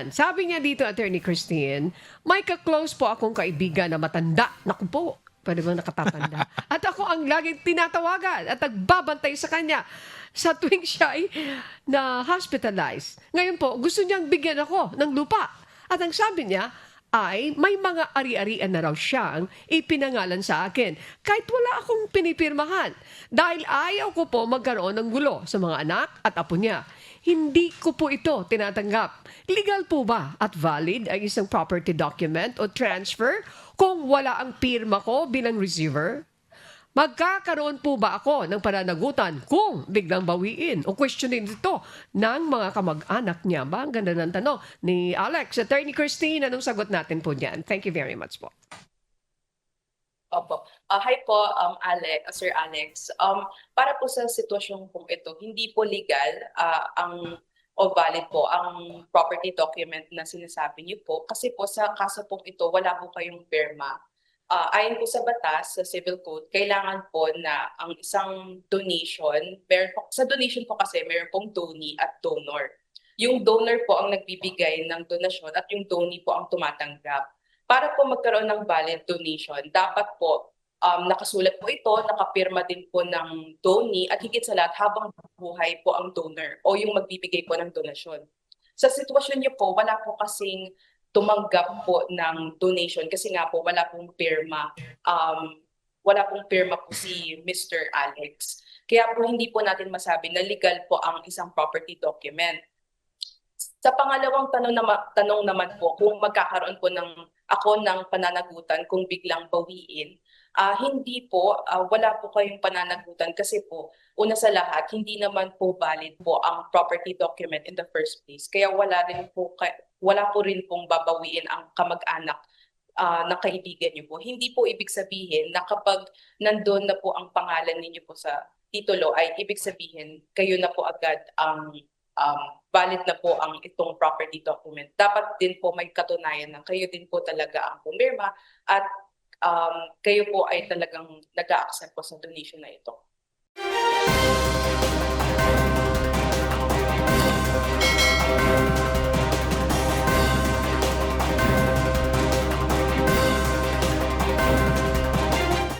yan. Sabi niya dito, Attorney Christine, may ka-close po akong kaibigan na matanda. Naku po, pwede ba nakatatanda? At ako ang laging tinatawagan at nagbabantay sa kanya sa tuwing siya ay na hospitalized. Ngayon po, gusto niyang bigyan ako ng lupa. At ang sabi niya ay may mga ari-arian na raw siyang ipinangalan sa akin. Kahit wala akong pinipirmahan. Dahil ayaw ko po magkaroon ng gulo sa mga anak at apo niya. Hindi ko po ito tinatanggap. Legal po ba at valid ang isang property document o transfer kung wala ang pirma ko bilang receiver? Magkakaroon po ba ako ng pananagutan kung biglang bawiin o questionin ito ng mga kamag-anak niya ba? Ang ganda ng tanong ni Alex. Attorney Christine, anong sagot natin po diyan? Thank you very much po. Opo. Hi po, Sir Alex. Para po sa sitwasyon po ito, hindi po legal o valid po ang property document na sinasabi niyo po. Kasi po sa kaso po ito, wala po kayong pirma. Ayon po sa batas, sa Civil Code, kailangan po na ang isang donation, sa donation po kasi meron pong donee at donor. Yung donor po ang nagbibigay ng donasyon at yung donee po ang tumatanggap. Para po magkaroon ng valid donation, dapat po nakasulat po ito, nakapirma din po ng donee at higit sa lahat habang buhay po ang donor o yung magbibigay po ng donasyon. Sa sitwasyon niyo po, wala po kasing tumanggap po ng donation kasi nga po wala pong pirma. Wala pong pirma po si Mr. Alex. Kaya po hindi po natin masabi na legal po ang isang property document. Sa pangalawang tanong naman po, kung magkakaroon po ako ng pananagutan kung biglang bawiin, hindi po, wala po kayong pananagutan kasi po, una sa lahat, hindi naman po valid po ang property document in the first place. Kaya wala po rin pong babawiin ang kamag-anak na kaibigan niyo po. Hindi po ibig sabihin na kapag nandun na po ang pangalan ninyo po sa titulo ay ibig sabihin kayo na po agad ang valid na po ang itong property document. Dapat din po may katunayan na kayo din po talaga ang pumirma at kayo po ay talagang nag-a-accept po sa donation na ito.